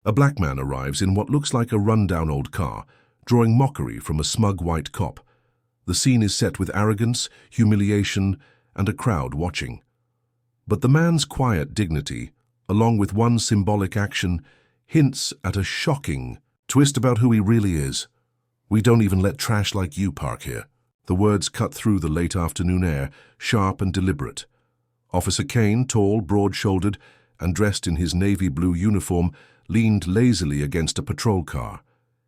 A black man arrives in what looks like a run-down old car, drawing mockery from a smug white cop. The scene is set with arrogance, humiliation, and a crowd watching. But the man's quiet dignity, along with one symbolic action, hints at a shocking twist about who he really is. "We don't even let trash like you park here." The words cut through the late afternoon air, sharp and deliberate. Officer Kane, tall, broad-shouldered, and dressed in his navy blue uniform, leaned lazily against a patrol car.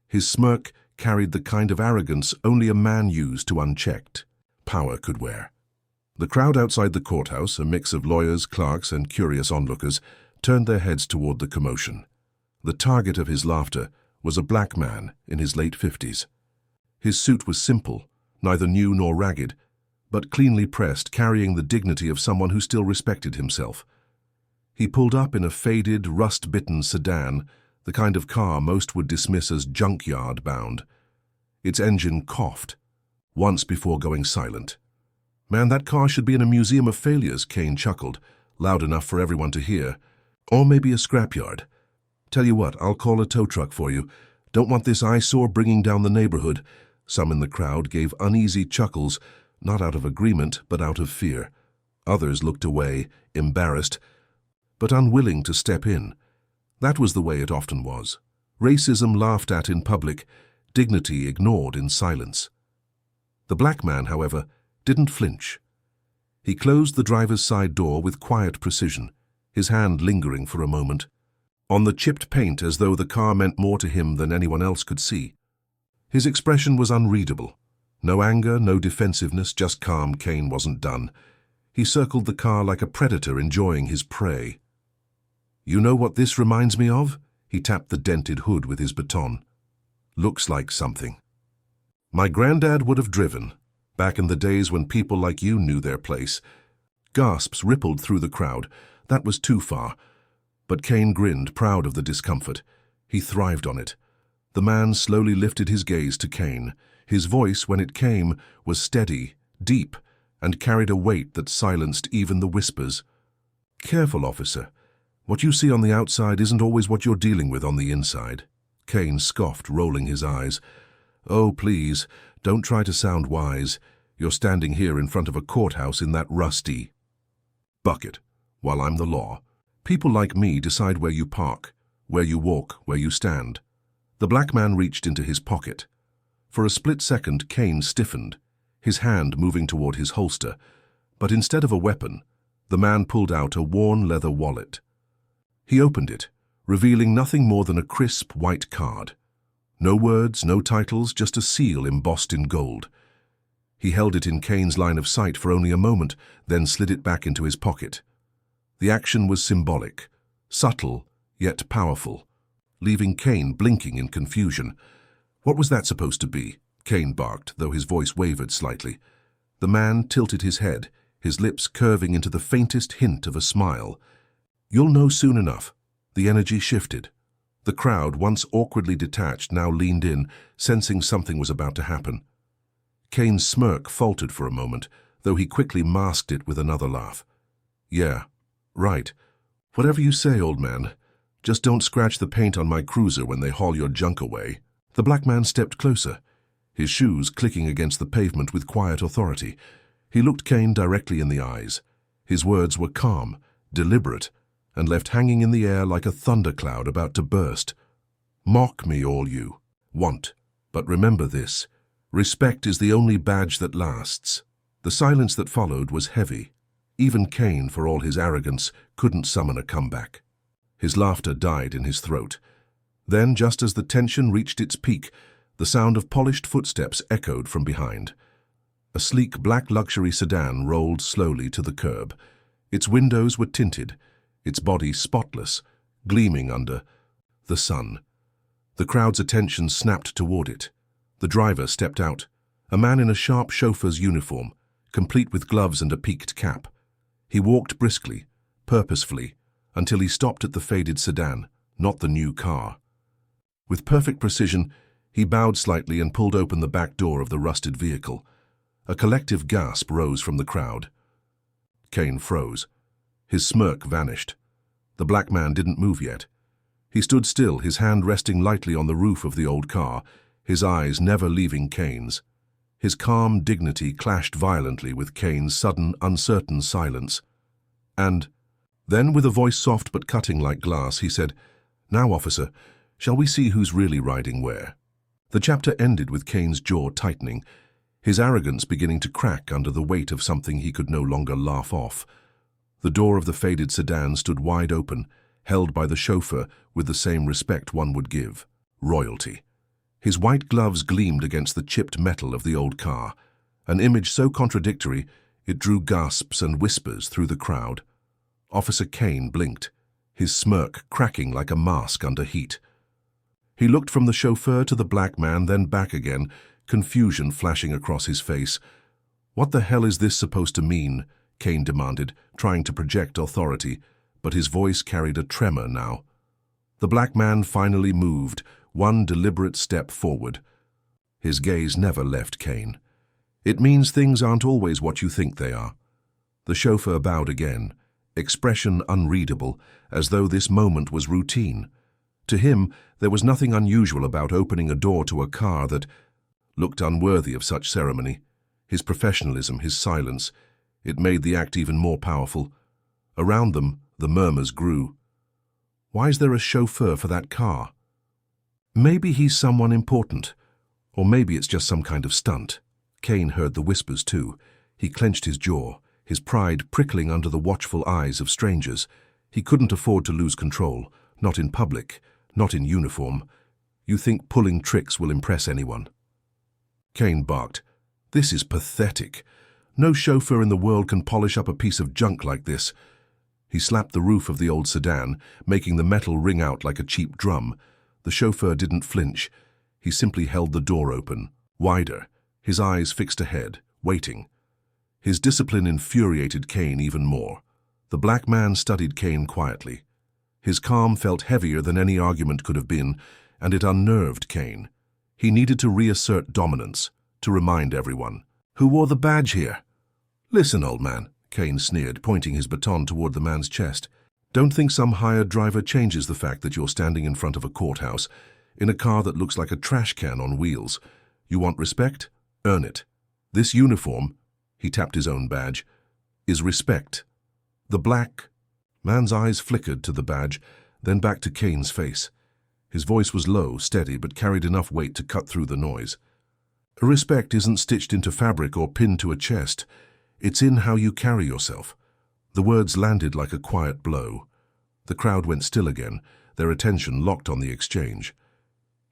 His smirk carried the kind of arrogance only a man used to unchecked power could wear. The crowd outside the courthouse, a mix of lawyers, clerks, and curious onlookers, turned their heads toward the commotion. The target of his laughter was a black man in his late 50s. His suit was simple, neither new nor ragged, but cleanly pressed, carrying the dignity of someone who still respected himself. He pulled up in a faded, rust-bitten sedan, the kind of car most would dismiss as junkyard-bound. Its engine coughed, once before going silent. "Man, that car should be in a museum of failures," Kane chuckled, loud enough for everyone to hear. "Or maybe a scrapyard. Tell you what, I'll call a tow truck for you. Don't want this eyesore bringing down the neighborhood." Some in the crowd gave uneasy chuckles, not out of agreement, but out of fear. Others looked away, embarrassed, but unwilling to step in. That was the way it often was. Racism laughed at in public, dignity ignored in silence. The black man, however, didn't flinch. He closed the driver's side door with quiet precision, his hand lingering for a moment on the chipped paint as though the car meant more to him than anyone else could see. His expression was unreadable. No anger, no defensiveness, just calm. Kane wasn't done. He circled the car like a predator enjoying his prey. "You know what this reminds me of?" He tapped the dented hood with his baton. "Looks like something my granddad would have driven, back in the days when people like you knew their place." Gasps rippled through the crowd. That was too far. But Kane grinned, proud of the discomfort. He thrived on it. The man slowly lifted his gaze to Kane. His voice, when it came, was steady, deep, and carried a weight that silenced even the whispers. "Careful, officer. What you see on the outside isn't always what you're dealing with on the inside." Kane scoffed, rolling his eyes. "Oh, please, don't try to sound wise. You're standing here in front of a courthouse in that rusty bucket, while I'm the law. People like me decide where you park, where you walk, where you stand." The black man reached into his pocket. For a split second, Kane stiffened, his hand moving toward his holster. But instead of a weapon, the man pulled out a worn leather wallet. He opened it, revealing nothing more than a crisp white card. No words, no titles, just a seal embossed in gold. He held it in Kane's line of sight for only a moment, then slid it back into his pocket. The action was symbolic, subtle, yet powerful, leaving Kane blinking in confusion. "What was that supposed to be?" Kane barked, though his voice wavered slightly. The man tilted his head, his lips curving into the faintest hint of a smile. "You'll know soon enough." The energy shifted. The crowd, once awkwardly detached, now leaned in, sensing something was about to happen. Kane's smirk faltered for a moment, though he quickly masked it with another laugh. "Yeah, right. Whatever you say, old man. Just don't scratch the paint on my cruiser when they haul your junk away." The black man stepped closer, his shoes clicking against the pavement with quiet authority. He looked Kane directly in the eyes. His words were calm, deliberate, and left hanging in the air like a thundercloud about to burst. "Mock me all you want, but remember this. Respect is the only badge that lasts." The silence that followed was heavy. Even Kane, for all his arrogance, couldn't summon a comeback. His laughter died in his throat. Then, just as the tension reached its peak, the sound of polished footsteps echoed from behind. A sleek black luxury sedan rolled slowly to the curb. Its windows were tinted, its body spotless, gleaming under the sun. The crowd's attention snapped toward it. The driver stepped out, a man in a sharp chauffeur's uniform, complete with gloves and a peaked cap. He walked briskly, purposefully, until he stopped at the faded sedan, not the new car. With perfect precision, he bowed slightly and pulled open the back door of the rusted vehicle. A collective gasp rose from the crowd. Kane froze. His smirk vanished. The black man didn't move yet. He stood still, his hand resting lightly on the roof of the old car, his eyes never leaving Kane's. His calm dignity clashed violently with Kane's sudden, uncertain silence. And then, with a voice soft but cutting like glass, he said, "Now, officer, shall we see who's really riding where?" The chapter ended with Kane's jaw tightening, his arrogance beginning to crack under the weight of something he could no longer laugh off. The door of the faded sedan stood wide open, held by the chauffeur with the same respect one would give royalty. His white gloves gleamed against the chipped metal of the old car, an image so contradictory it drew gasps and whispers through the crowd. Officer Kane blinked, his smirk cracking like a mask under heat. He looked from the chauffeur to the black man, then back again, confusion flashing across his face. "What the hell is this supposed to mean?" Kane demanded, trying to project authority, but his voice carried a tremor now. The black man finally moved, one deliberate step forward. His gaze never left Kane. "It means things aren't always what you think they are." The chauffeur bowed again, expression unreadable, as though this moment was routine. To him, there was nothing unusual about opening a door to a car that looked unworthy of such ceremony. His professionalism, his silence, it made the act even more powerful. Around them, the murmurs grew. Why is there a chauffeur for that car? Maybe he's someone important, or maybe it's just some kind of stunt. Kane heard the whispers too. He clenched his jaw, his pride prickling under the watchful eyes of strangers. He couldn't afford to lose control, not in public, not in uniform. You think pulling tricks will impress anyone? Kane barked. "This is pathetic. No chauffeur in the world can polish up a piece of junk like this." He slapped the roof of the old sedan, making the metal ring out like a cheap drum. The chauffeur didn't flinch. He simply held the door open, wider, his eyes fixed ahead, waiting. His discipline infuriated Kane even more. The black man studied Kane quietly. His calm felt heavier than any argument could have been, and it unnerved Kane. He needed to reassert dominance, to remind everyone. "Who wore the badge here?" "Listen, old man," Kane sneered, pointing his baton toward the man's chest. "Don't think some hired driver changes the fact that you're standing in front of a courthouse, in a car that looks like a trash can on wheels. You want respect? Earn it. This uniform," he tapped his own badge, "is respect." The black man's eyes flickered to the badge, then back to Kane's face. His voice was low, steady, but carried enough weight to cut through the noise. "Respect isn't stitched into fabric or pinned to a chest. It's in how you carry yourself." The words landed like a quiet blow. The crowd went still again, their attention locked on the exchange.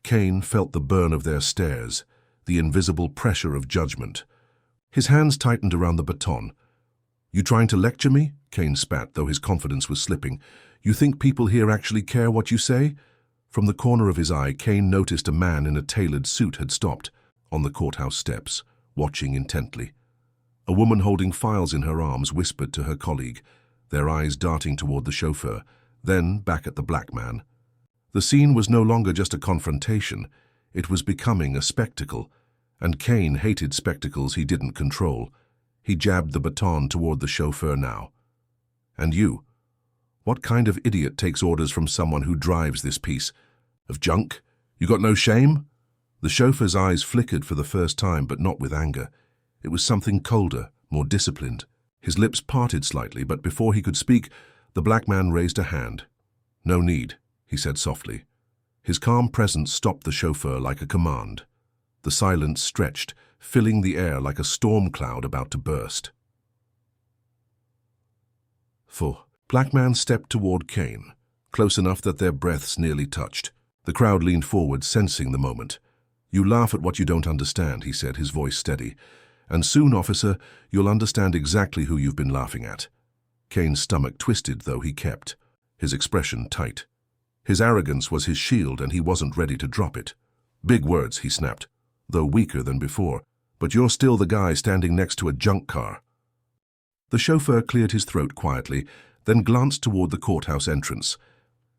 Kane felt the burn of their stares, the invisible pressure of judgment. His hands tightened around the baton. "You trying to lecture me?" Kane spat, though his confidence was slipping. "You think people here actually care what you say?" From the corner of his eye, Kane noticed a man in a tailored suit had stopped, on the courthouse steps, watching intently. A woman holding files in her arms whispered to her colleague, their eyes darting toward the chauffeur, then back at the black man. The scene was no longer just a confrontation, it was becoming a spectacle, and Kane hated spectacles he didn't control. He jabbed the baton toward the chauffeur now. "And you? What kind of idiot takes orders from someone who drives this piece of junk? You got no shame?" The chauffeur's eyes flickered for the first time, but not with anger. It was something colder, more disciplined. His lips parted slightly, but before he could speak, the black man raised a hand. "No need," he said softly. His calm presence stopped the chauffeur like a command. The silence stretched, filling the air like a storm cloud about to burst. Black man stepped toward Kane, close enough that their breaths nearly touched. The crowd leaned forward, sensing the moment. "You laugh at what you don't understand," he said, his voice steady. "And soon, officer, you'll understand exactly who you've been laughing at." Kane's stomach twisted, though he kept, his expression tight. His arrogance was his shield, and he wasn't ready to drop it. "Big words," he snapped, though weaker than before. "But you're still the guy standing next to a junk car." The chauffeur cleared his throat quietly, then glanced toward the courthouse entrance.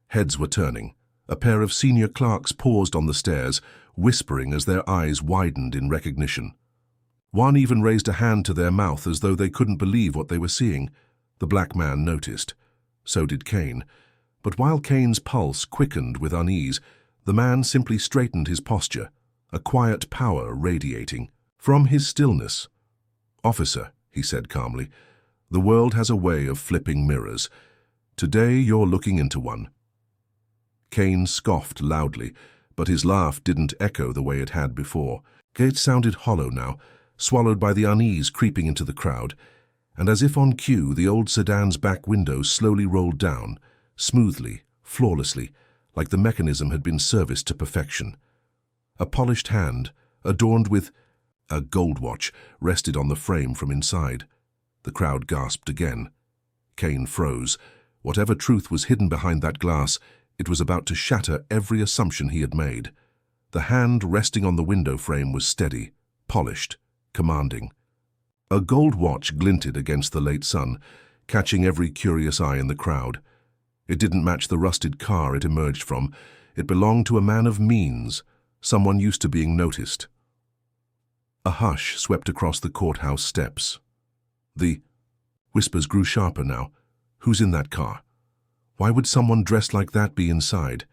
Heads were turning. A pair of senior clerks paused on the stairs, whispering as their eyes widened in recognition. One even raised a hand to their mouth as though they couldn't believe what they were seeing. The black man noticed. So did Kane. But while Kane's pulse quickened with unease, the man simply straightened his posture, a quiet power radiating from his stillness. "Officer," he said calmly, "the world has a way of flipping mirrors. Today you're looking into one." Kane scoffed loudly, but his laugh didn't echo the way it had before. It sounded hollow now, swallowed by the unease creeping into the crowd, and as if on cue, the old sedan's back window slowly rolled down, smoothly, flawlessly, like the mechanism had been serviced to perfection. A polished hand, adorned with a gold watch, rested on the frame from inside. The crowd gasped again. Kane froze. Whatever truth was hidden behind that glass, it was about to shatter every assumption he had made. The hand resting on the window frame was steady, polished, commanding. A gold watch glinted against the late sun, catching every curious eye in the crowd. It didn't match the rusted car it emerged from. It belonged to a man of means, someone used to being noticed. A hush swept across the courthouse steps. The whispers grew sharper now. "Who's in that car? Why would someone dressed like that be inside?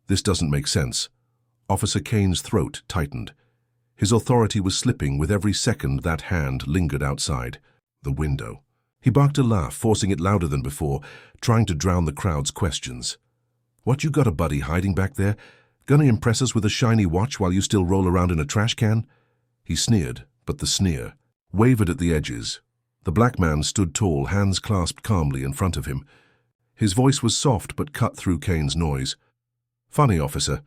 This doesn't make sense." Officer Kane's throat tightened. His authority was slipping with every second that hand lingered outside the window. He barked a laugh, forcing it louder than before, trying to drown the crowd's questions. "What you got a buddy hiding back there? Gonna impress us with a shiny watch while you still roll around in a trash can?" He sneered, but the sneer wavered at the edges. The black man stood tall, hands clasped calmly in front of him. His voice was soft but cut through Kane's noise. "Funny, officer.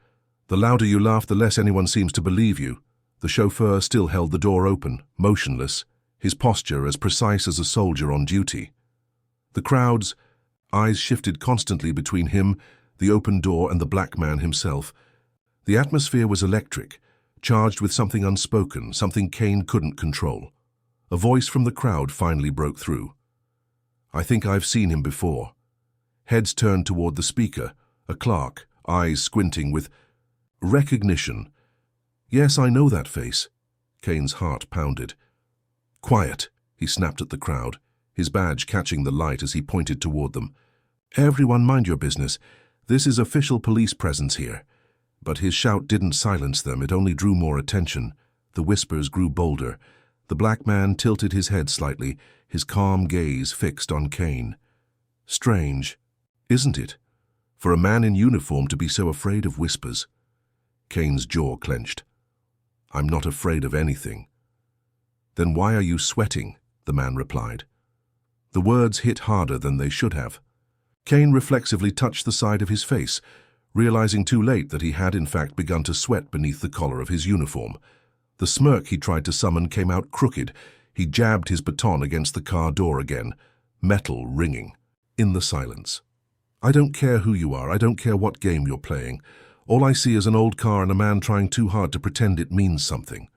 The louder you laugh, the less anyone seems to believe you." The chauffeur still held the door open, motionless, his posture as precise as a soldier on duty. The crowd's eyes shifted constantly between him, the open door, and the black man himself. The atmosphere was electric, charged with something unspoken, something Kane couldn't control. A voice from the crowd finally broke through. "I think I've seen him before." Heads turned toward the speaker, a clerk, eyes squinting with recognition. "Yes, I know that face." Kane's heart pounded. "Quiet," he snapped at the crowd, his badge catching the light as he pointed toward them. "Everyone mind your business. This is official police presence here." But his shout didn't silence them, it only drew more attention. The whispers grew bolder. The black man tilted his head slightly, his calm gaze fixed on Kane. Strange, isn't it, for a man in uniform to be so afraid of whispers? Kane's jaw clenched. "I'm not afraid of anything." "Then why are you sweating?" the man replied. The words hit harder than they should have. Kane reflexively touched the side of his face, realizing too late that he had in fact begun to sweat beneath the collar of his uniform. The smirk he tried to summon came out crooked. He jabbed his baton against the car door again, metal ringing. In the silence. "I don't care who you are, I don't care what game you're playing. All I see is an old car and a man trying too hard to pretend it means something."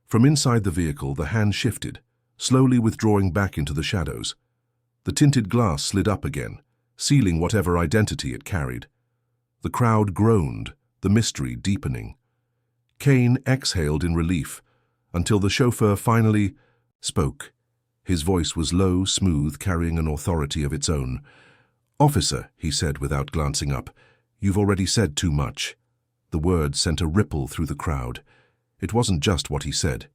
From inside the vehicle, the hand shifted, slowly withdrawing back into the shadows. The tinted glass slid up again, sealing whatever identity it carried. The crowd groaned, the mystery deepening. Kane exhaled in relief, until the chauffeur finally spoke. His voice was low, smooth, carrying an authority of its own. "Officer," he said without glancing up, "you've already said too much." The word sent a ripple through the crowd. It wasn't just what he said.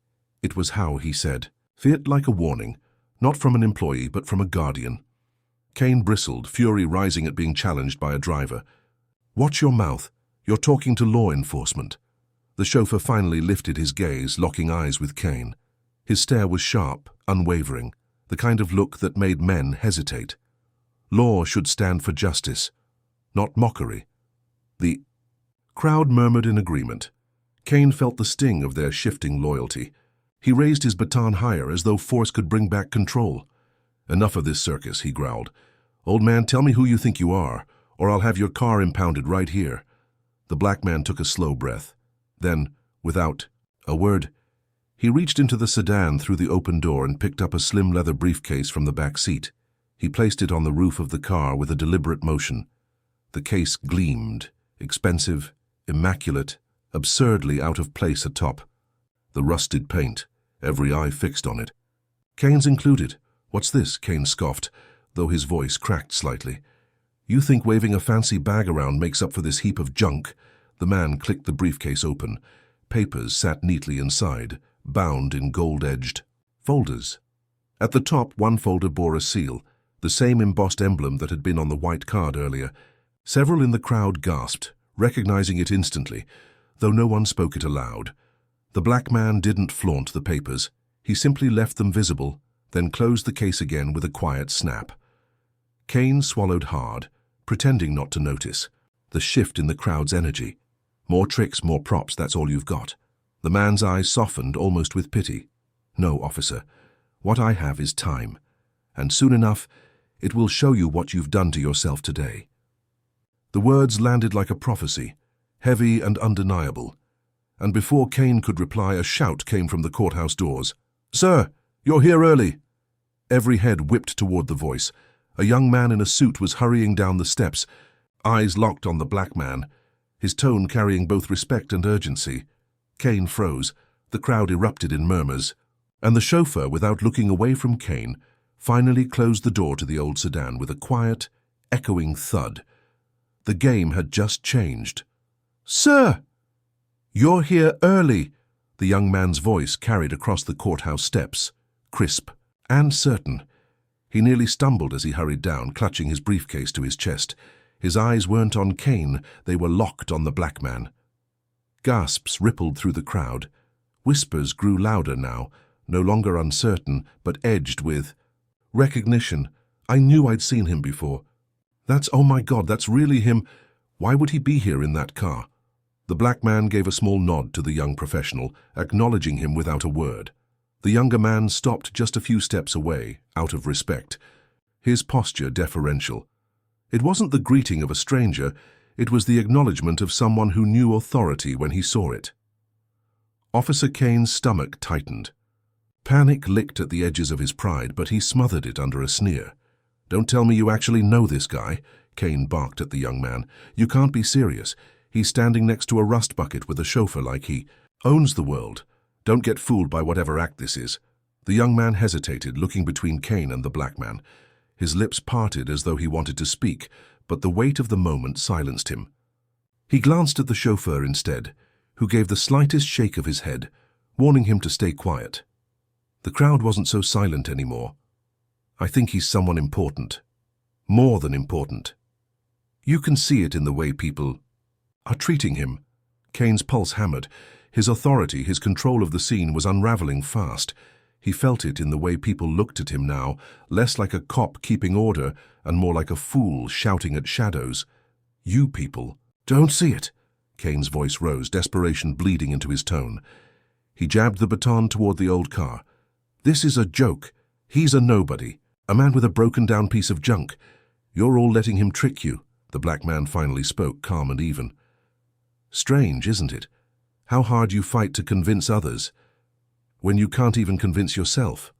It was how he said. Fit like a warning, not from an employee, but from a guardian. Kane bristled, fury rising at being challenged by a driver. "Watch your mouth. You're talking to law enforcement." The chauffeur finally lifted his gaze, locking eyes with Kane. His stare was sharp, unwavering, the kind of look that made men hesitate. Law should stand for justice, not mockery. The crowd murmured in agreement. Kane felt the sting of their shifting loyalty. He raised his baton higher as though force could bring back control. "Enough of this circus," he growled. "Old man, tell me who you think you are, or I'll have your car impounded right here." The black man took a slow breath. Then, without a word, he reached into the sedan through the open door and picked up a slim leather briefcase from the back seat. He placed it on the roof of the car with a deliberate motion. The case gleamed, expensive, immaculate, absurdly out of place atop. The rusted paint, every eye fixed on it. Kane's included. "What's this?" Kane scoffed, though his voice cracked slightly. You think waving a fancy bag around makes up for this heap of junk? The man clicked the briefcase open. Papers sat neatly inside, bound in gold-edged folders. At the top, one folder bore a seal, the same embossed emblem that had been on the white card earlier. Several in the crowd gasped, recognizing it instantly, though no one spoke it aloud. The black man didn't flaunt the papers. He simply left them visible, then closed the case again with a quiet snap. Kane swallowed hard, pretending not to notice the shift in the crowd's energy. More tricks, more props, that's all you've got. The man's eyes softened almost with pity. No, officer. What I have is time. And soon enough, it will show you what you've done to yourself today. The words landed like a prophecy, heavy and undeniable. And before Kane could reply, a shout came from the courthouse doors. "Sir, you're here early!" Every head whipped toward the voice. A young man in a suit was hurrying down the steps, eyes locked on the black man, his tone carrying both respect and urgency. Kane froze. The crowd erupted in murmurs. And the chauffeur, without looking away from Kane, finally closed the door to the old sedan with a quiet, echoing thud. The game had just changed. "Sir! You're here early!" The young man's voice carried across the courthouse steps, crisp and certain. He nearly stumbled as he hurried down, clutching his briefcase to his chest. His eyes weren't on Kane, they were locked on the black man. Gasps rippled through the crowd. Whispers grew louder now, no longer uncertain, but edged with recognition. "I knew I'd seen him before. Oh my God, that's really him. Why would he be here in that car?" The black man gave a small nod to the young professional, acknowledging him without a word. The younger man stopped just a few steps away, out of respect, his posture deferential. It wasn't the greeting of a stranger, it was the acknowledgement of someone who knew authority when he saw it. Officer Kane's stomach tightened. Panic licked at the edges of his pride, but he smothered it under a sneer. "Don't tell me you actually know this guy," Kane barked at the young man. "You can't be serious. He's standing next to a rust bucket with a chauffeur like he owns the world. Don't get fooled by whatever act this is." The young man hesitated, looking between Kane and the black man. His lips parted as though he wanted to speak, but the weight of the moment silenced him. He glanced at the chauffeur instead, who gave the slightest shake of his head, warning him to stay quiet. The crowd wasn't so silent anymore. "I think he's someone important. More than important. You can see it in the way people are treating him." Kane's pulse hammered. His authority, his control of the scene was unraveling fast. He felt it in the way people looked at him now, less like a cop keeping order and more like a fool shouting at shadows. "You people don't see it." Kane's voice rose, desperation bleeding into his tone. He jabbed the baton toward the old car. "This is a joke. He's a nobody, a man with a broken-down piece of junk. You're all letting him trick you." The black man finally spoke, calm and even. "Strange, isn't it? How hard you fight to convince others, when you can't even convince yourself."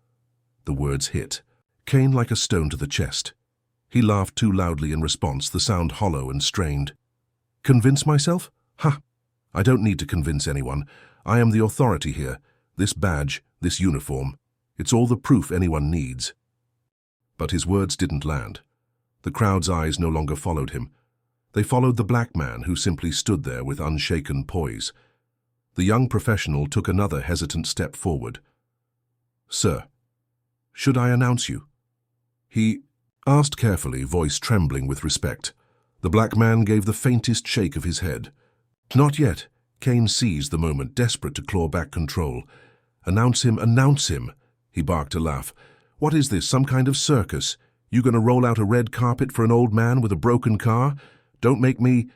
The words hit Kane like a stone to the chest. He laughed too loudly in response, the sound hollow and strained. "Convince myself? Ha! I don't need to convince anyone. I am the authority here. This badge, this uniform. It's all the proof anyone needs." But his words didn't land. The crowd's eyes no longer followed him. They followed the black man, who simply stood there with unshaken poise. The young professional took another hesitant step forward. "Sir, should I announce you?" He asked carefully, voice trembling with respect. The black man gave the faintest shake of his head. "Not yet." Kane seized the moment, desperate to claw back control. "Announce him, announce him!" He barked a laugh. "What is this, some kind of circus? You gonna roll out a red carpet for an old man with a broken car? Don't make me..."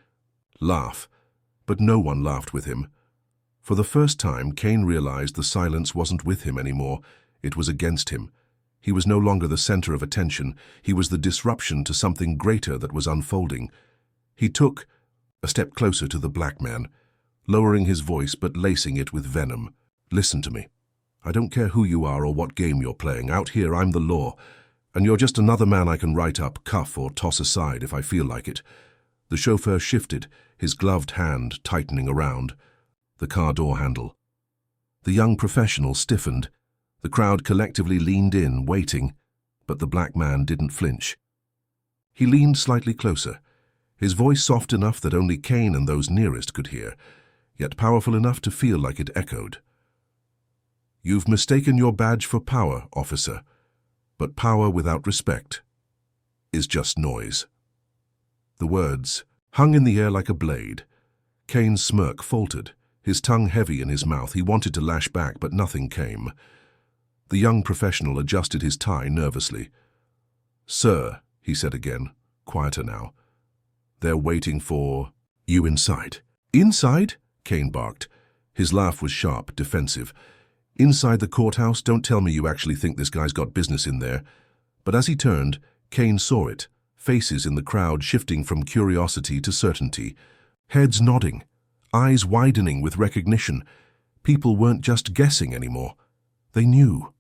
Laugh. But no one laughed with him. For the first time, Kane realized the silence wasn't with him anymore. It was against him. He was no longer the center of attention. He was the disruption to something greater that was unfolding. He took a step closer to the black man, lowering his voice but lacing it with venom. "Listen to me. I don't care who you are or what game you're playing. Out here, I'm the law. And you're just another man I can write up, cuff, or toss aside if I feel like it." The chauffeur shifted, his gloved hand tightening around the car door handle. The young professional stiffened. The crowd collectively leaned in, waiting, but the black man didn't flinch. He leaned slightly closer, his voice soft enough that only Kane and those nearest could hear, yet powerful enough to feel like it echoed. "You've mistaken your badge for power, officer, but power without respect is just noise." The words hung in the air like a blade. Kane's smirk faltered, his tongue heavy in his mouth. He wanted to lash back, but nothing came. The young professional adjusted his tie nervously. "Sir," he said again, quieter now, "they're waiting for you inside." "Inside?" Kane barked. His laugh was sharp, defensive. "Inside the courthouse? Don't tell me you actually think this guy's got business in there." But as he turned, Kane saw it, faces in the crowd shifting from curiosity to certainty, heads nodding, eyes widening with recognition. People weren't just guessing anymore. They knew.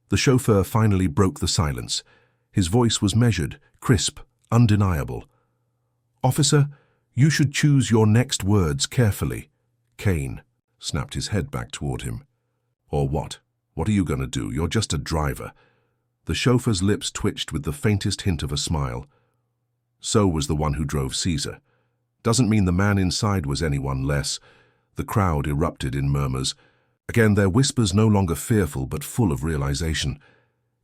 The chauffeur finally broke the silence. His voice was measured, crisp, undeniable. "Officer, you should choose your next words carefully." Kane snapped his head back toward him. "Or what? What are you going to do? You're just a driver." The chauffeur's lips twitched with the faintest hint of a smile. "So was the one who drove Caesar. Doesn't mean the man inside was anyone less." The crowd erupted in murmurs. Again, their whispers no longer fearful but full of realization.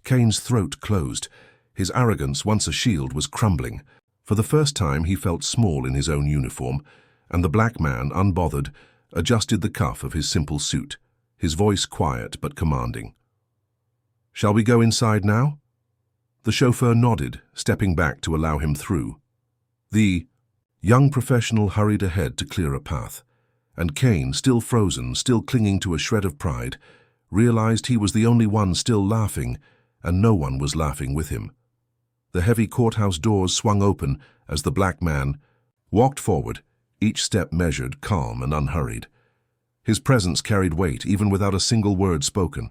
Kane's throat closed. His arrogance, once a shield, was crumbling. For the first time he felt small in his own uniform, and the black man, unbothered, adjusted the cuff of his simple suit, his voice quiet but commanding. "Shall we go inside now?" The chauffeur nodded, stepping back to allow him through. The young professional hurried ahead to clear a path, and Kane, still frozen, still clinging to a shred of pride, realized he was the only one still laughing, and no one was laughing with him. The heavy courthouse doors swung open as the black man walked forward, each step measured, calm and unhurried. His presence carried weight, even without a single word spoken.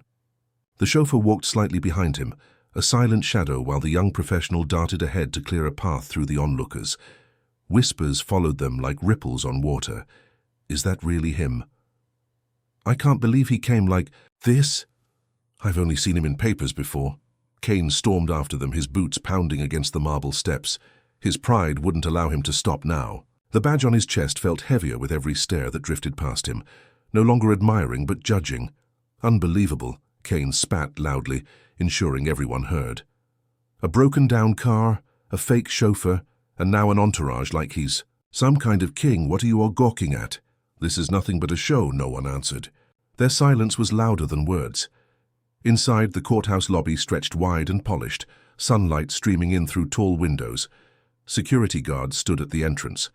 The chauffeur walked slightly behind him, a silent shadow, while the young professional darted ahead to clear a path through the onlookers. Whispers followed them like ripples on water. "Is that really him? I can't believe he came like this. I've only seen him in papers before." Kane stormed after them, his boots pounding against the marble steps. His pride wouldn't allow him to stop now. The badge on his chest felt heavier with every stare that drifted past him, no longer admiring but judging. "Unbelievable," Kane spat loudly, ensuring everyone heard. "A broken-down car, a fake chauffeur, and now an entourage like he's some kind of king. What are you all gawking at?" "This is nothing but a show," no one answered. Their silence was louder than words. Inside, the courthouse lobby stretched wide and polished, sunlight streaming in through tall windows. Security guards stood at the entrance.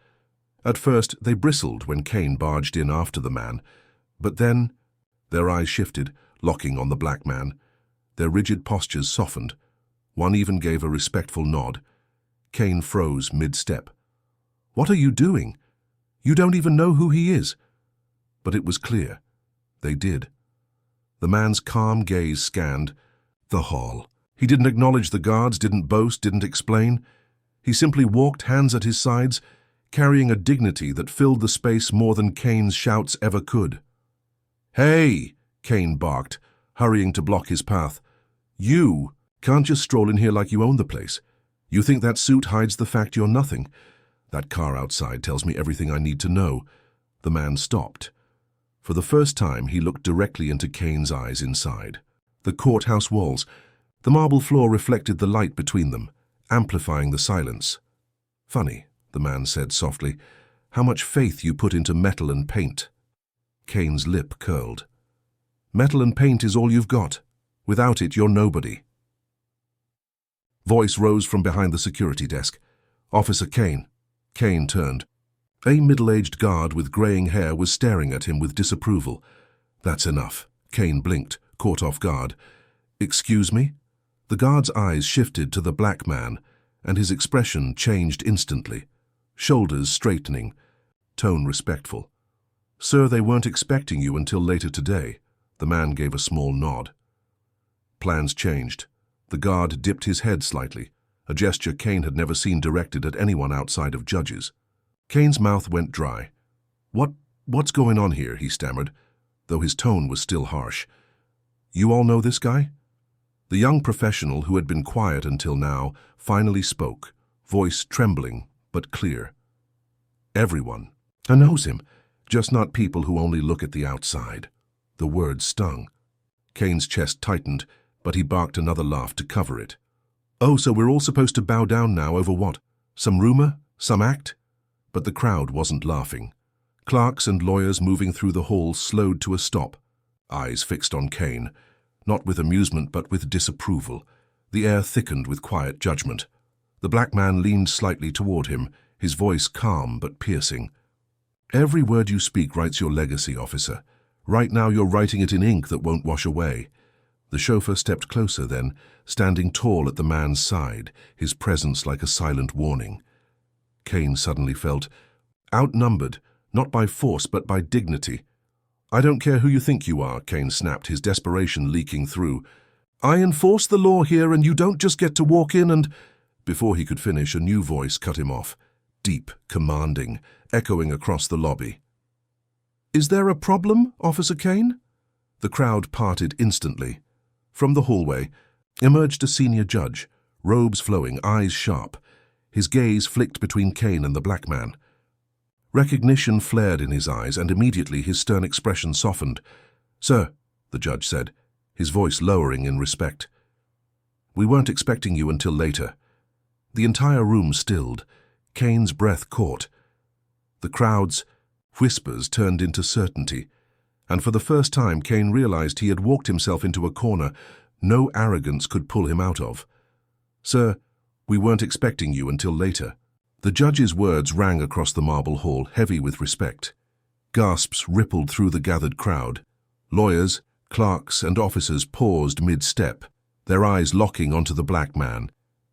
At first, they bristled when Kane barged in after the man, but then their eyes shifted, locking on the black man. Their rigid postures softened. One even gave a respectful nod. Kane froze mid-step. "What are you doing? You don't even know who he is." But it was clear. They did. The man's calm gaze scanned the hall. He didn't acknowledge the guards, didn't boast, didn't explain. He simply walked, hands at his sides, carrying a dignity that filled the space more than Kane's shouts ever could. "Hey!" Kane barked, hurrying to block his path. "You can't just stroll in here like you own the place. You think that suit hides the fact you're nothing? That car outside tells me everything I need to know." The man stopped. For the first time, he looked directly into Kane's eyes inside. The courthouse walls, the marble floor reflected the light between them, amplifying the silence. "Funny," the man said softly, "how much faith you put into metal and paint." Kane's lip curled. "Metal and paint is all you've got. Without it, you're nobody." Voice rose from behind the security desk. "Officer Kane." Kane turned. A middle-aged guard with graying hair was staring at him with disapproval. "That's enough." Kane blinked, caught off guard. "Excuse me?" The guard's eyes shifted to the black man, and his expression changed instantly. Shoulders straightening, tone respectful. "Sir, they weren't expecting you until later today." The man gave a small nod. Plans changed. The guard dipped his head slightly, a gesture Kane had never seen directed at anyone outside of judges. Kane's mouth went dry. What's going on here?" he stammered, though his tone was still harsh. "You all know this guy?" The young professional, who had been quiet until now, finally spoke, voice trembling but clear. Everyone knows him, just not people who only look at the outside. The words stung. Kane's chest tightened, but he barked another laugh to cover it. Oh, so we're all supposed to bow down now over what? Some rumor? Some act? But the crowd wasn't laughing. Clerks and lawyers moving through the hall slowed to a stop, eyes fixed on Kane, not with amusement but with disapproval. The air thickened with quiet judgment. The black man leaned slightly toward him, his voice calm but piercing. Every word you speak writes your legacy, officer. Right now you're writing it in ink that won't wash away. The chauffeur stepped closer then, standing tall at the man's side, his presence like a silent warning. Kane suddenly felt outnumbered, not by force but by dignity. I don't care who you think you are, Kane snapped, his desperation leaking through. I enforce the law here and you don't just get to walk in and… Before he could finish, a new voice cut him off, deep, commanding, echoing across the lobby. Is there a problem, Officer Kane? The crowd parted instantly. From the hallway emerged a senior judge, robes flowing, eyes sharp. His gaze flicked between Kane and the black man. Recognition flared in his eyes, and immediately his stern expression softened. Sir, the judge said, his voice lowering in respect. We weren't expecting you until later. The entire room stilled. Kane's breath caught. The crowd's whispers turned into certainty, and for the first time Kane realized he had walked himself into a corner no arrogance could pull him out of. Sir, we weren't expecting you until later. The judge's words rang across the marble hall, heavy with respect. Gasps rippled through the gathered crowd. Lawyers, clerks, and officers paused mid-step, their eyes locking onto the black man.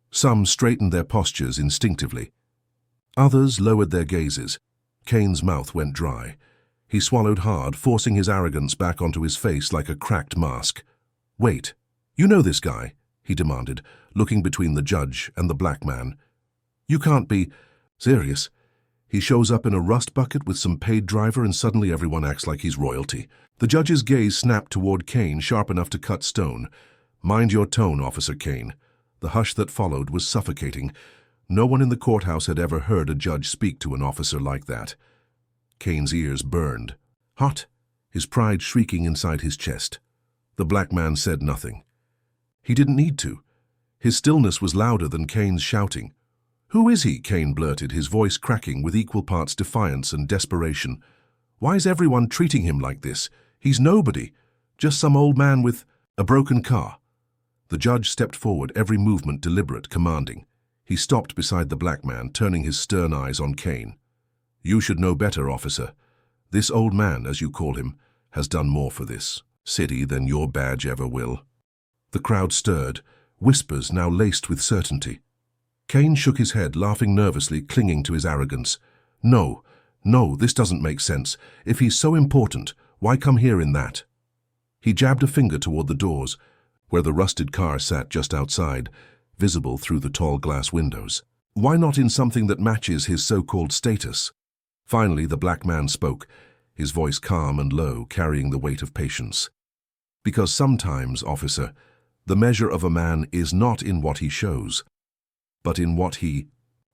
Some straightened their postures instinctively. Others lowered their gazes. Kane's mouth went dry. He swallowed hard, forcing his arrogance back onto his face like a cracked mask. Wait, you know this guy? He demanded, looking between the judge and the black man. You can't be serious. He shows up in a rust bucket with some paid driver and suddenly everyone acts like he's royalty. The judge's gaze snapped toward Kane, sharp enough to cut stone. Mind your tone, Officer Kane. The hush that followed was suffocating. No one in the courthouse had ever heard a judge speak to an officer like that. Kane's ears burned. Hot, his pride shrieking inside his chest. The black man said nothing. He didn't need to. His stillness was louder than Kane's shouting. Who is he? Kane blurted, his voice cracking with equal parts defiance and desperation. Why is everyone treating him like this? He's nobody. Just some old man with a broken car. The judge stepped forward, every movement deliberate, commanding. He stopped beside the black man, turning his stern eyes on Kane. You should know better, officer. This old man, as you call him, has done more for this city than your badge ever will. The crowd stirred, whispers now laced with certainty. Kane shook his head, laughing nervously, clinging to his arrogance. No, this doesn't make sense. If he's so important, why come here in that? He jabbed a finger toward the doors, where the rusted car sat just outside, visible through the tall glass windows. Why not in something that matches his so-called status? Finally, the black man spoke, his voice calm and low, carrying the weight of patience. Because sometimes, officer, the measure of a man is not in what he shows, but in what he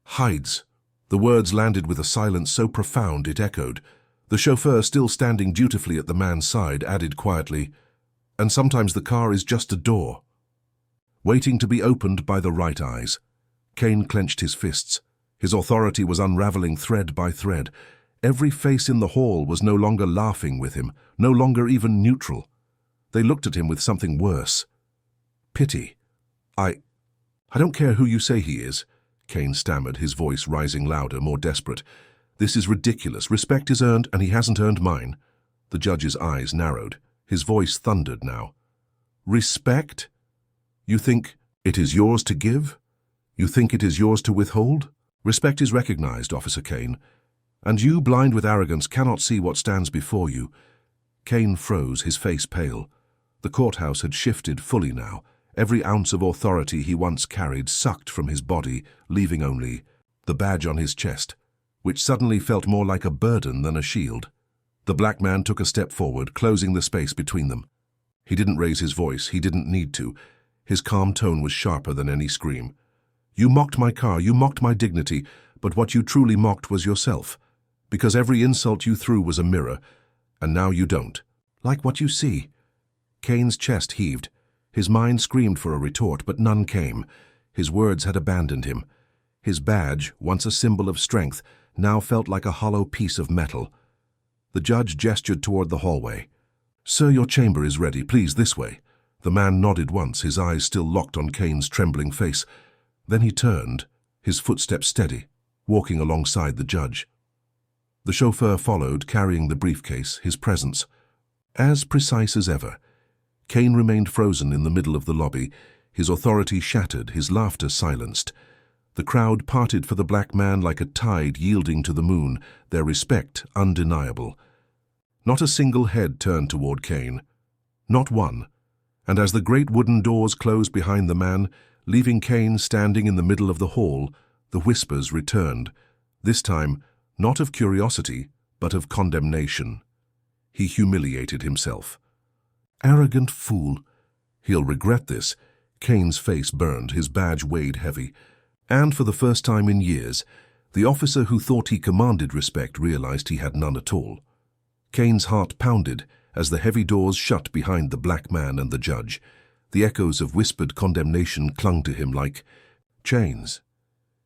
hides. The words landed with a silence so profound it echoed. The chauffeur, still standing dutifully at the man's side, added quietly, and sometimes the car is just a door, waiting to be opened by the right eyes. Kane clenched his fists. His authority was unraveling thread by thread. Every face in the hall was no longer laughing with him, no longer even neutral. They looked at him with something worse. Pity. I don't care who you say he is, Kane stammered, his voice rising louder, more desperate. This is ridiculous. Respect is earned, and he hasn't earned mine. The judge's eyes narrowed. His voice thundered now. Respect? You think it is yours to give? You think it is yours to withhold? Respect is recognized, Officer Kane, and you, blind with arrogance, cannot see what stands before you. Kane froze, his face pale. The courthouse had shifted fully now. Every ounce of authority he once carried sucked from his body, leaving only the badge on his chest, which suddenly felt more like a burden than a shield. The black man took a step forward, closing the space between them. He didn't raise his voice, he didn't need to. His calm tone was sharper than any scream. You mocked my car, you mocked my dignity, but what you truly mocked was yourself. Because every insult you threw was a mirror, and now you don't. Like what you see." Kane's chest heaved. His mind screamed for a retort, but none came. His words had abandoned him. His badge, once a symbol of strength, now felt like a hollow piece of metal. The judge gestured toward the hallway. "Sir, your chamber is ready. Please, this way." The man nodded once, his eyes still locked on Kane's trembling face. Then he turned, his footsteps steady, walking alongside the judge. The chauffeur followed, carrying the briefcase, his presence as precise as ever. Kane remained frozen in the middle of the lobby, his authority shattered, his laughter silenced. The crowd parted for the black man like a tide yielding to the moon, their respect undeniable. Not a single head turned toward Kane. Not one. And as the great wooden doors closed behind the man, leaving Kane standing in the middle of the hall, the whispers returned, this time not of curiosity, but of condemnation. He humiliated himself. Arrogant fool. He'll regret this. Kane's face burned, his badge weighed heavy. And for the first time in years, the officer who thought he commanded respect realized he had none at all. Kane's heart pounded as the heavy doors shut behind the black man and the judge. The echoes of whispered condemnation clung to him like chains.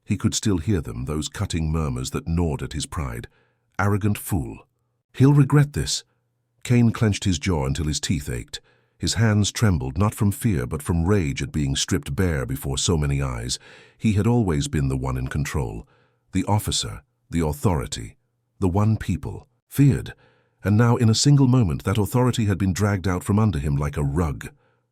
He could still hear them, those cutting murmurs that gnawed at his pride. Arrogant fool. He'll regret this. Kane clenched his jaw until his teeth ached. His hands trembled, not from fear, but from rage at being stripped bare before so many eyes. He had always been the one in control. The officer, the authority, the one people, feared. And now, in a single moment, that authority had been dragged out from under him like a rug.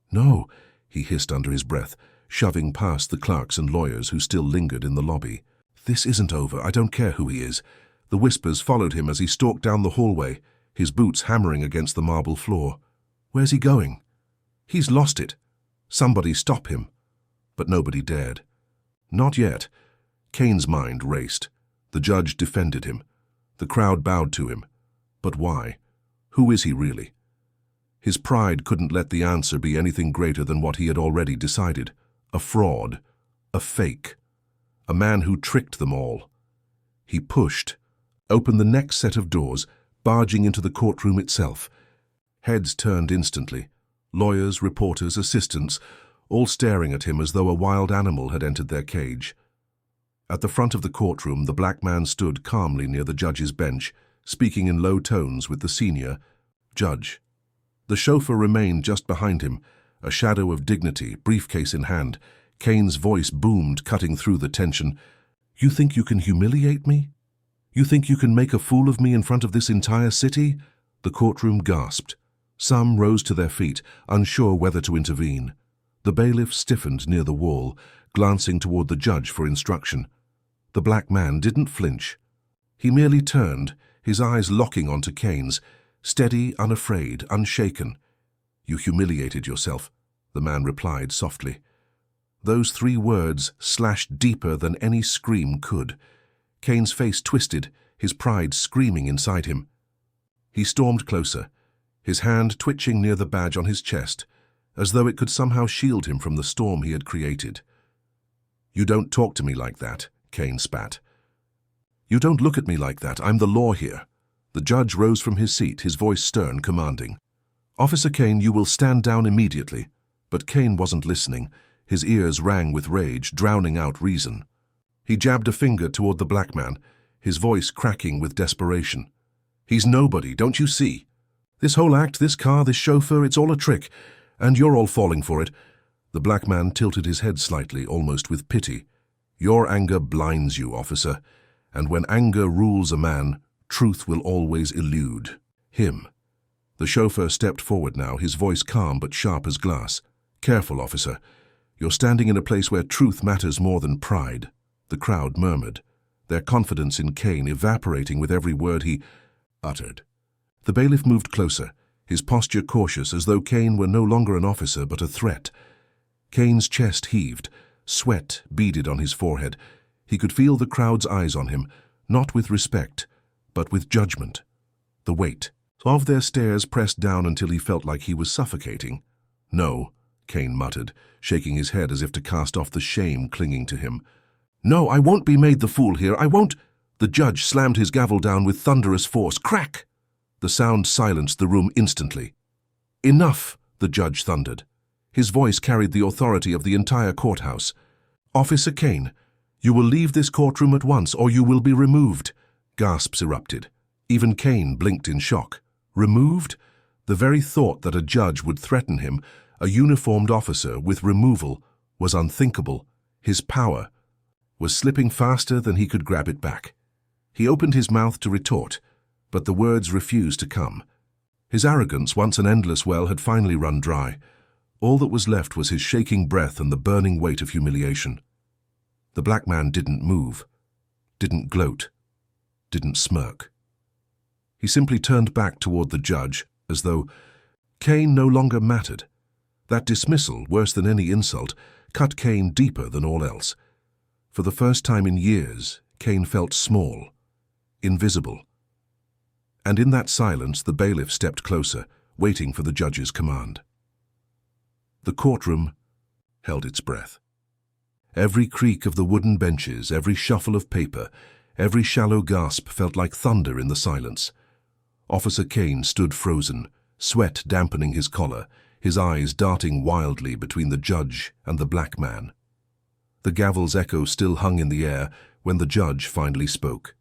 "No," he hissed under his breath, shoving past the clerks and lawyers who still lingered in the lobby. "This isn't over. I don't care who he is." The whispers followed him as he stalked down the hallway, his boots hammering against the marble floor. Where's he going? He's lost it. Somebody stop him. But nobody dared. Not yet. Kane's mind raced. The judge defended him. The crowd bowed to him. But why? Who is he really? His pride couldn't let the answer be anything greater than what he had already decided. A fraud. A fake. A man who tricked them all. He pushed, opened the next set of doors, barging into the courtroom itself. Heads turned instantly. Lawyers, reporters, assistants, all staring at him as though a wild animal had entered their cage. At the front of the courtroom, the black man stood calmly near the judge's bench, speaking in low tones with the senior judge. The chauffeur remained just behind him, a shadow of dignity, briefcase in hand. Kane's voice boomed, cutting through the tension. "You think you can humiliate me? You think you can make a fool of me in front of this entire city?" The courtroom gasped. Some rose to their feet, unsure whether to intervene. The bailiff stiffened near the wall, glancing toward the judge for instruction. The black man didn't flinch. He merely turned, his eyes locking onto Kane's, steady, unafraid, unshaken. "You humiliated yourself," the man replied softly. Those 3 words slashed deeper than any scream could. Kane's face twisted, his pride screaming inside him. He stormed closer, his hand twitching near the badge on his chest, as though it could somehow shield him from the storm he had created. "You don't talk to me like that," Kane spat. "You don't look at me like that. I'm the law here." The judge rose from his seat, his voice stern, commanding. "Officer Kane, you will stand down immediately." But Kane wasn't listening. His ears rang with rage, drowning out reason. He jabbed a finger toward the black man, his voice cracking with desperation. "He's nobody, don't you see? This whole act, this car, this chauffeur, it's all a trick, and you're all falling for it." The black man tilted his head slightly, almost with pity. "Your anger blinds you, officer, and when anger rules a man, truth will always elude him." The chauffeur stepped forward now, his voice calm but sharp as glass. "Careful, officer. You're standing in a place where truth matters more than pride." The crowd murmured, their confidence in Kane evaporating with every word he uttered. The bailiff moved closer, his posture cautious, as though Kane were no longer an officer but a threat. Kane's chest heaved, sweat beaded on his forehead. He could feel the crowd's eyes on him, not with respect, but with judgment. The weight of their stares pressed down until he felt like he was suffocating. "No," Kane muttered, shaking his head as if to cast off the shame clinging to him. "No, I won't be made the fool here, I won't—" The judge slammed his gavel down with thunderous force. Crack! The sound silenced the room instantly. "Enough!" the judge thundered. His voice carried the authority of the entire courthouse. "Officer Kane, you will leave this courtroom at once or you will be removed." Gasps erupted. Even Kane blinked in shock. Removed? The very thought that a judge would threaten him, a uniformed officer, with removal, was unthinkable. His power was slipping faster than he could grab it back. He opened his mouth to retort, but the words refused to come. His arrogance, once an endless well, had finally run dry. All that was left was his shaking breath and the burning weight of humiliation. The black man didn't move, didn't gloat, didn't smirk. He simply turned back toward the judge, as though Kane no longer mattered. That dismissal, worse than any insult, cut Kane deeper than all else. For the first time in years, Kane felt small, invisible. And in that silence, the bailiff stepped closer, waiting for the judge's command. The courtroom held its breath. Every creak of the wooden benches, every shuffle of paper, every shallow gasp felt like thunder in the silence. Officer Kane stood frozen, sweat dampening his collar, his eyes darting wildly between the judge and the black man. The gavel's echo still hung in the air when the judge finally spoke.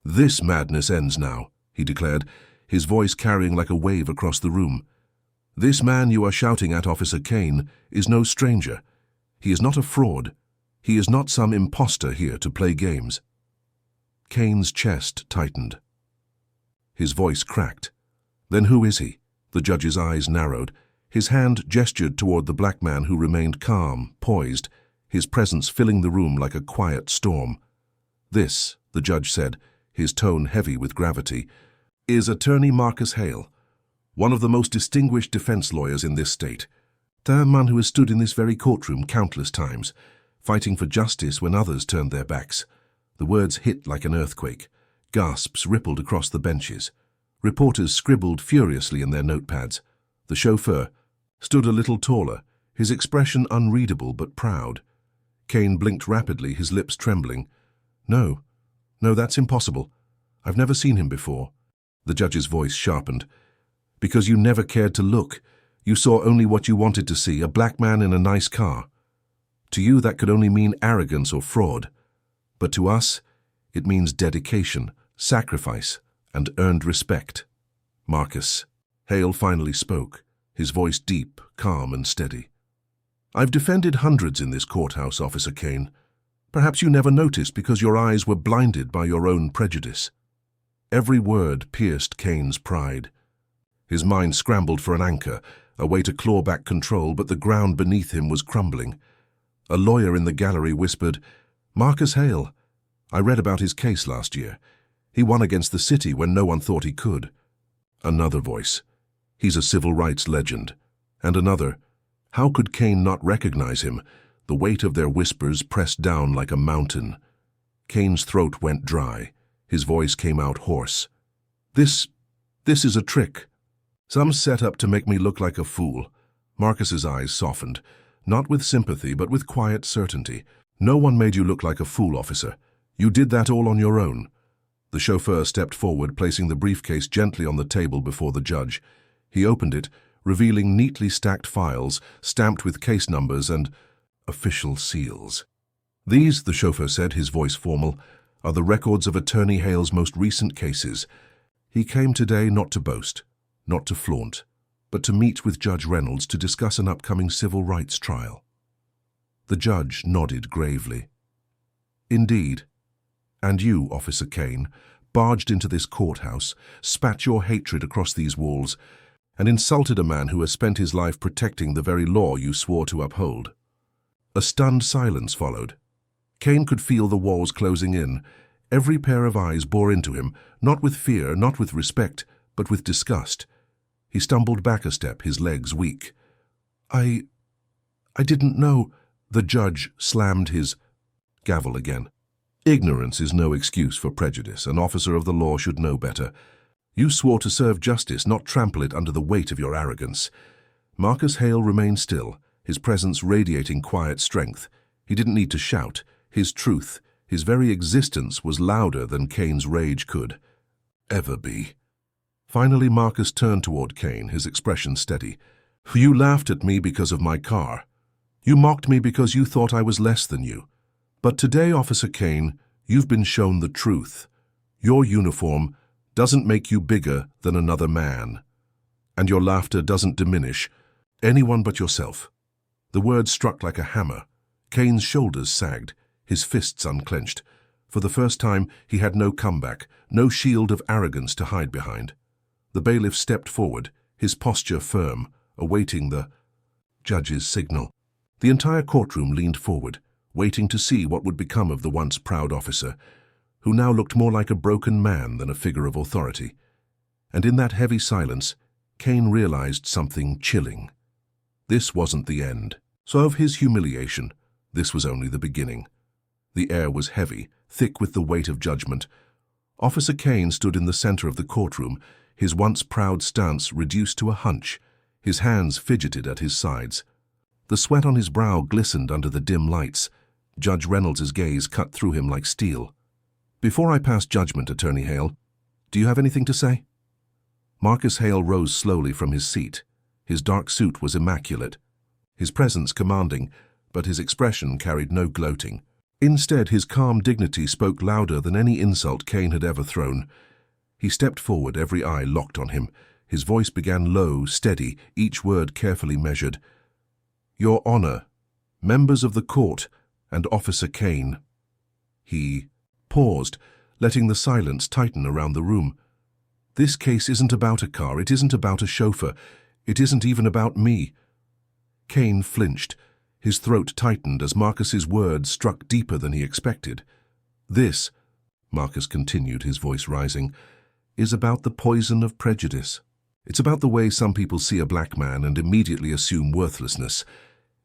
"This madness ends now," he declared, his voice carrying like a wave across the room. "This man you are shouting at, Officer Kane, is no stranger. He is not a fraud. He is not some imposter here to play games." Kane's chest tightened. His voice cracked. "Then who is he?" The judge's eyes narrowed. His hand gestured toward the black man who remained calm, poised, his presence filling the room like a quiet storm. "This," the judge said, his tone heavy with gravity, "is Attorney Marcus Hale, one of the most distinguished defense lawyers in this state. The man who has stood in this very courtroom countless times, fighting for justice when others turned their backs." The words hit like an earthquake. Gasps rippled across the benches. Reporters scribbled furiously in their notepads. The chauffeur stood a little taller, his expression unreadable but proud. Kane blinked rapidly, his lips trembling. No, that's impossible. I've never seen him before." The judge's voice sharpened. "Because you never cared to look. You saw only what you wanted to see, a black man in a nice car. To you that could only mean arrogance or fraud. But to us, it means dedication, sacrifice, and earned respect." Marcus Hale finally spoke, his voice deep, calm, and steady. "I've defended hundreds in this courthouse, Officer Kane. Perhaps you never noticed because your eyes were blinded by your own prejudice." Every word pierced Kane's pride. His mind scrambled for an anchor, a way to claw back control, but the ground beneath him was crumbling. A lawyer in the gallery whispered, "Marcus Hale. I read about his case last year. He won against the city when no one thought he could." Another voice, "He's a civil rights legend." And another, how could Kane not recognize him? The weight of their whispers pressed down like a mountain. Kane's throat went dry. His voice came out hoarse. This is a trick. Some set up to make me look like a fool." Marcus's eyes softened, not with sympathy but with quiet certainty. "No one made you look like a fool, officer. You did that all on your own." The chauffeur stepped forward, placing the briefcase gently on the table before the judge. He opened it, revealing neatly stacked files, stamped with case numbers and official seals. "These," the chauffeur said, his voice formal, "are the records of Attorney Hale's most recent cases. He came today not to boast, not to flaunt, but to meet with Judge Reynolds to discuss an upcoming civil rights trial." The judge nodded gravely. "Indeed. And you, Officer Kane, barged into this courthouse, spat your hatred across these walls, and insulted a man who has spent his life protecting the very law you swore to uphold." A stunned silence followed. Kane could feel the walls closing in. Every pair of eyes bore into him, not with fear, not with respect, but with disgust. He stumbled back a step, his legs weak. I didn't know." The judge slammed his gavel again. "Ignorance is no excuse for prejudice. An officer of the law should know better. You swore to serve justice, not trample it under the weight of your arrogance." Marcus Hale remained still, his presence radiating quiet strength. He didn't need to shout. His truth, his very existence was louder than Kane's rage could ever be. Finally, Marcus turned toward Kane, his expression steady. You laughed at me because of my car. You mocked me because you thought I was less than you. But today, Officer Kane, you've been shown the truth. Your uniform doesn't make you bigger than another man. And your laughter doesn't diminish anyone but yourself. The words struck like a hammer. Kane's shoulders sagged, his fists unclenched. For the first time, he had no comeback, no shield of arrogance to hide behind. The bailiff stepped forward, his posture firm, awaiting the judge's signal. The entire courtroom leaned forward, waiting to see what would become of the once proud officer, who now looked more like a broken man than a figure of authority. And in that heavy silence, Kane realized something chilling. This wasn't the end. So of his humiliation, this was only the beginning. The air was heavy, thick with the weight of judgment. Officer Kane stood in the center of the courtroom, his once proud stance reduced to a hunch. His hands fidgeted at his sides. The sweat on his brow glistened under the dim lights. Judge Reynolds' gaze cut through him like steel. Before I pass judgment, Attorney Hale, do you have anything to say? Marcus Hale rose slowly from his seat. His dark suit was immaculate, his presence commanding, but his expression carried no gloating. Instead, his calm dignity spoke louder than any insult Kane had ever thrown. He stepped forward, every eye locked on him. His voice began low, steady, each word carefully measured. Your Honor, members of the court, and Officer Kane. He paused, letting the silence tighten around the room. This case isn't about a car, it isn't about a chauffeur, it isn't even about me. Kane flinched. His throat tightened as Marcus's words struck deeper than he expected. This, Marcus continued, his voice rising, is about the poison of prejudice. It's about the way some people see a black man and immediately assume worthlessness.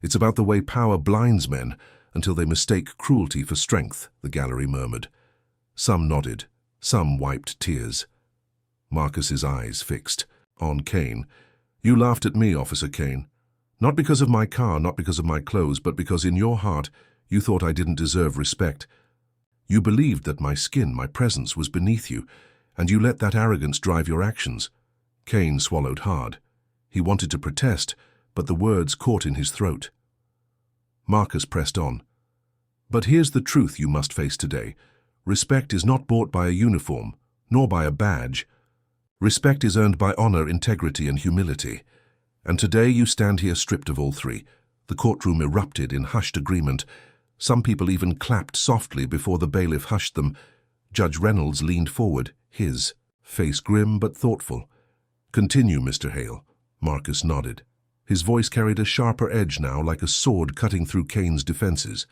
It's about the way power blinds men until they mistake cruelty for strength, the gallery murmured. Some nodded, some wiped tears. Marcus's eyes fixed on Kane. You laughed at me, Officer Kane. Not because of my car, not because of my clothes, but because in your heart you thought I didn't deserve respect. You believed that my skin, my presence, was beneath you, and you let that arrogance drive your actions. Kane swallowed hard. He wanted to protest, but the words caught in his throat. Marcus pressed on. But here's the truth you must face today. Respect is not bought by a uniform, nor by a badge. Respect is earned by honor, integrity, and humility. And today you stand here stripped of all three. The courtroom erupted in hushed agreement. Some people even clapped softly before the bailiff hushed them. Judge Reynolds leaned forward, his face grim but thoughtful. Continue, Mr. Hale. Marcus nodded. His voice carried a sharper edge now, like a sword cutting through Kane's defenses.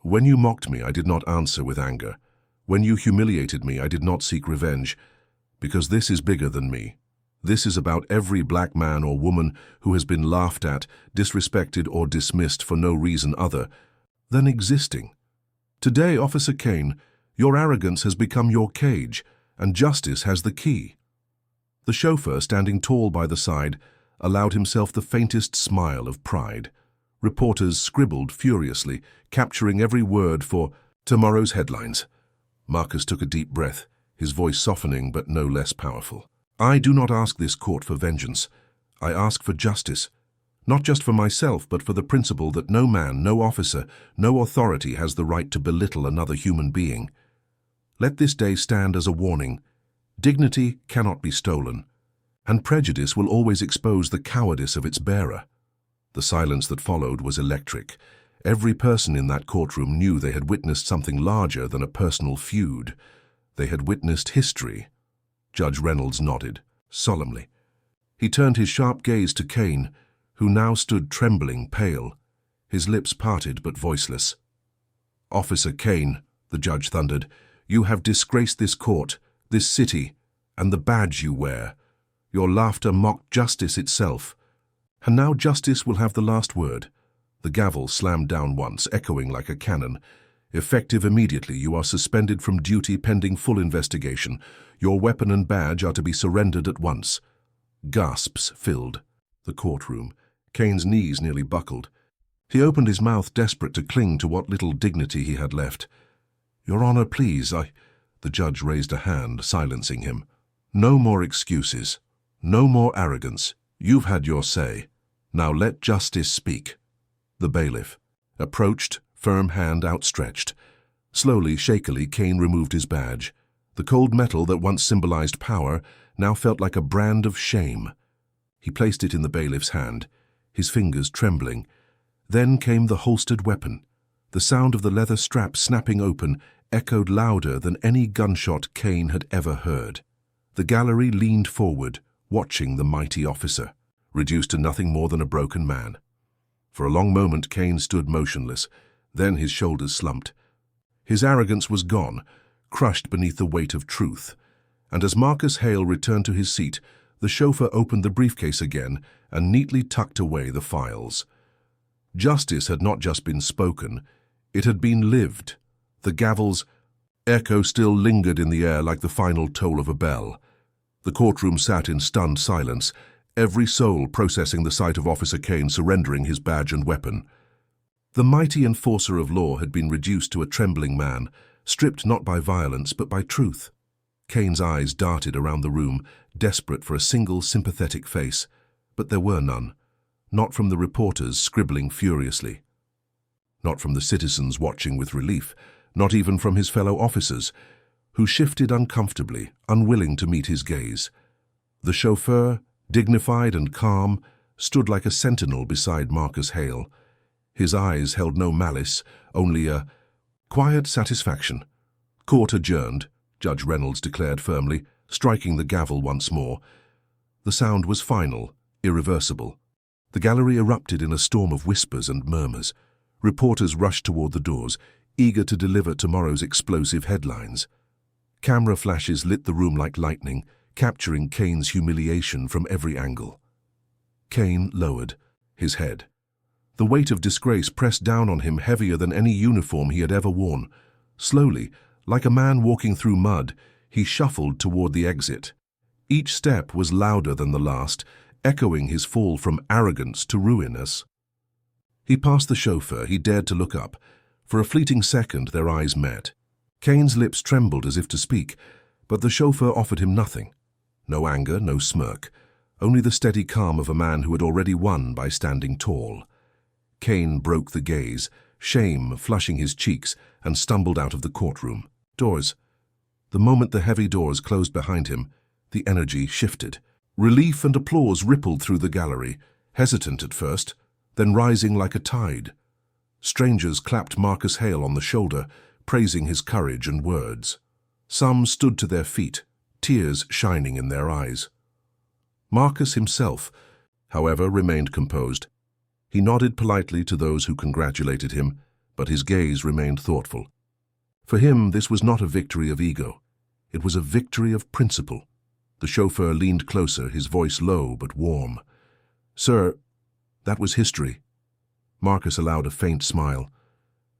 When you mocked me, I did not answer with anger. When you humiliated me, I did not seek revenge. Because this is bigger than me. This is about every black man or woman who has been laughed at, disrespected, or dismissed for no reason other than existing. Today, Officer Kane, your arrogance has become your cage, and justice has the key. The chauffeur, standing tall by the side, allowed himself the faintest smile of pride. Reporters scribbled furiously, capturing every word for tomorrow's headlines. Marcus took a deep breath, his voice softening but no less powerful. I do not ask this court for vengeance. I ask for justice. Not just for myself, but for the principle that no man, no officer, no authority has the right to belittle another human being. Let this day stand as a warning. Dignity cannot be stolen, and prejudice will always expose the cowardice of its bearer. The silence that followed was electric. Every person in that courtroom knew they had witnessed something larger than a personal feud. They had witnessed history. Judge Reynolds nodded, solemnly. He turned his sharp gaze to Kane, who now stood trembling, pale, his lips parted but voiceless. Officer Kane, the judge thundered, you have disgraced this court, this city, and the badge you wear. Your laughter mocked justice itself. And now justice will have the last word. The gavel slammed down once, echoing like a cannon. Effective immediately, you are suspended from duty pending full investigation. Your weapon and badge are to be surrendered at once. Gasps filled the courtroom. Kane's knees nearly buckled. He opened his mouth, desperate to cling to what little dignity he had left. "Your Honor, please, The judge raised a hand, silencing him. "No more excuses. No more arrogance. You've had your say. Now let justice speak." The bailiff approached, firm hand outstretched. Slowly, shakily, Kane removed his badge. The cold metal that once symbolized power now felt like a brand of shame. He placed it in the bailiff's hand, his fingers trembling. Then came the holstered weapon. The sound of the leather strap snapping open echoed louder than any gunshot Kane had ever heard. The gallery leaned forward, watching the mighty officer, reduced to nothing more than a broken man. For a long moment Kane stood motionless, then his shoulders slumped. His arrogance was gone, crushed beneath the weight of truth. And as Marcus Hale returned to his seat, the chauffeur opened the briefcase again and neatly tucked away the files. Justice had not just been spoken, it had been lived. The gavel's echo still lingered in the air like the final toll of a bell. The courtroom sat in stunned silence, every soul processing the sight of Officer Kane surrendering his badge and weapon. The mighty enforcer of law had been reduced to a trembling man, stripped not by violence but by truth. Kane's eyes darted around the room, desperate for a single sympathetic face, but there were none. Not from the reporters scribbling furiously. Not from the citizens watching with relief, not even from his fellow officers, who shifted uncomfortably, unwilling to meet his gaze. The chauffeur, dignified and calm, stood like a sentinel beside Marcus Hale. His eyes held no malice, only a quiet satisfaction. "Court adjourned," Judge Reynolds declared firmly, striking the gavel once more. The sound was final, irreversible. The gallery erupted in a storm of whispers and murmurs. Reporters rushed toward the doors, eager to deliver tomorrow's explosive headlines. Camera flashes lit the room like lightning, capturing Kane's humiliation from every angle. Kane lowered his head. The weight of disgrace pressed down on him heavier than any uniform he had ever worn. Slowly, like a man walking through mud, he shuffled toward the exit. Each step was louder than the last, echoing his fall from arrogance to ruinous. He passed the chauffeur. He dared to look up. For a fleeting second, their eyes met. Kane's lips trembled as if to speak, but the chauffeur offered him nothing. No anger, no smirk, only the steady calm of a man who had already won by standing tall. Kane broke the gaze, shame flushing his cheeks, and stumbled out of the courtroom. Doors. The moment the heavy doors closed behind him, the energy shifted. Relief and applause rippled through the gallery, hesitant at first, then rising like a tide. Strangers clapped Marcus Hale on the shoulder, praising his courage and words. Some stood to their feet, tears shining in their eyes. Marcus himself, however, remained composed. He nodded politely to those who congratulated him, but his gaze remained thoughtful. For him, this was not a victory of ego. It was a victory of principle. The chauffeur leaned closer, his voice low but warm. "Sir, that was history." Marcus allowed a faint smile.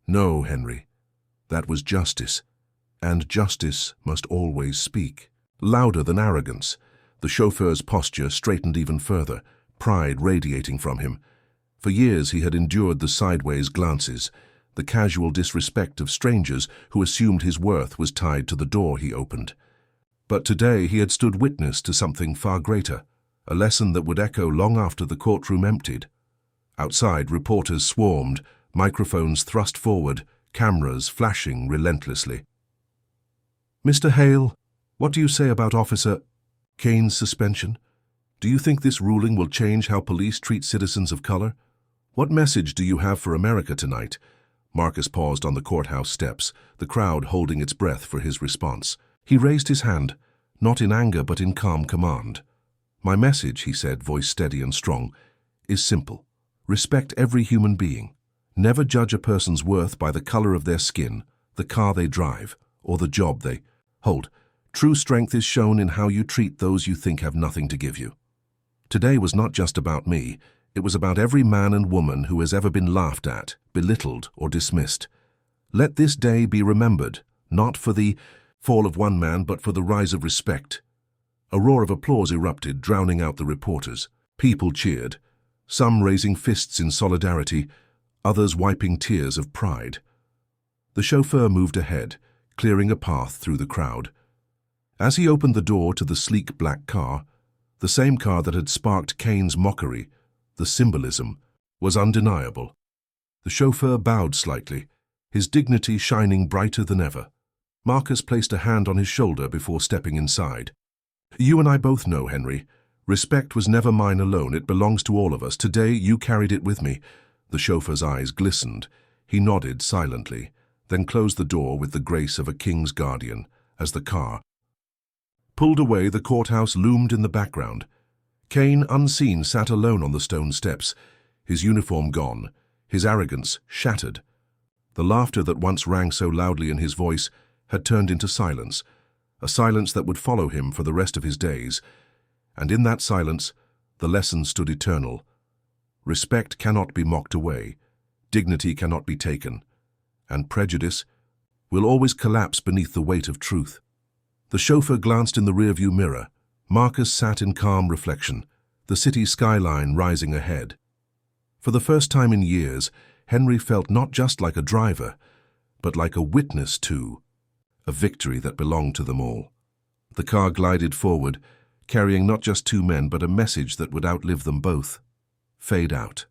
"No, Henry. That was justice. And justice must always speak." Louder than arrogance, the chauffeur's posture straightened even further, pride radiating from him. For years he had endured the sideways glances, the casual disrespect of strangers who assumed his worth was tied to the door he opened. But today he had stood witness to something far greater, a lesson that would echo long after the courtroom emptied. Outside, reporters swarmed, microphones thrust forward, cameras flashing relentlessly. "Mr. Hale, what do you say about Officer Kane's suspension? Do you think this ruling will change how police treat citizens of color? What message do you have for America tonight?" Marcus paused on the courthouse steps, the crowd holding its breath for his response. He raised his hand, not in anger but in calm command. "My message," he said, voice steady and strong, "is simple. Respect every human being. Never judge a person's worth by the color of their skin, the car they drive, or the job they hold. True strength is shown in how you treat those you think have nothing to give you." Today was not just about me. It was about every man and woman who has ever been laughed at, belittled, or dismissed. Let this day be remembered, not for the fall of one man, but for the rise of respect. A roar of applause erupted, drowning out the reporters. People cheered, some raising fists in solidarity, others wiping tears of pride. The chauffeur moved ahead, clearing a path through the crowd. As he opened the door to the sleek black car, the same car that had sparked Cain's mockery, the symbolism, was undeniable. The chauffeur bowed slightly, his dignity shining brighter than ever. Marcus placed a hand on his shoulder before stepping inside. "You and I both know, Henry. Respect was never mine alone. It belongs to all of us. Today you carried it with me." The chauffeur's eyes glistened. He nodded silently, then closed the door with the grace of a king's guardian. As the car pulled away, the courthouse loomed in the background. Cain, unseen, sat alone on the stone steps, his uniform gone, his arrogance shattered. The laughter that once rang so loudly in his voice had turned into silence, a silence that would follow him for the rest of his days. And in that silence, the lesson stood eternal. Respect cannot be mocked away, dignity cannot be taken, and prejudice will always collapse beneath the weight of truth. The chauffeur glanced in the rearview mirror. Marcus sat in calm reflection, the city skyline rising ahead. For the first time in years, Henry felt not just like a driver, but like a witness to a victory that belonged to them all. The car glided forward, carrying not just two men but a message that would outlive them both. Fade out.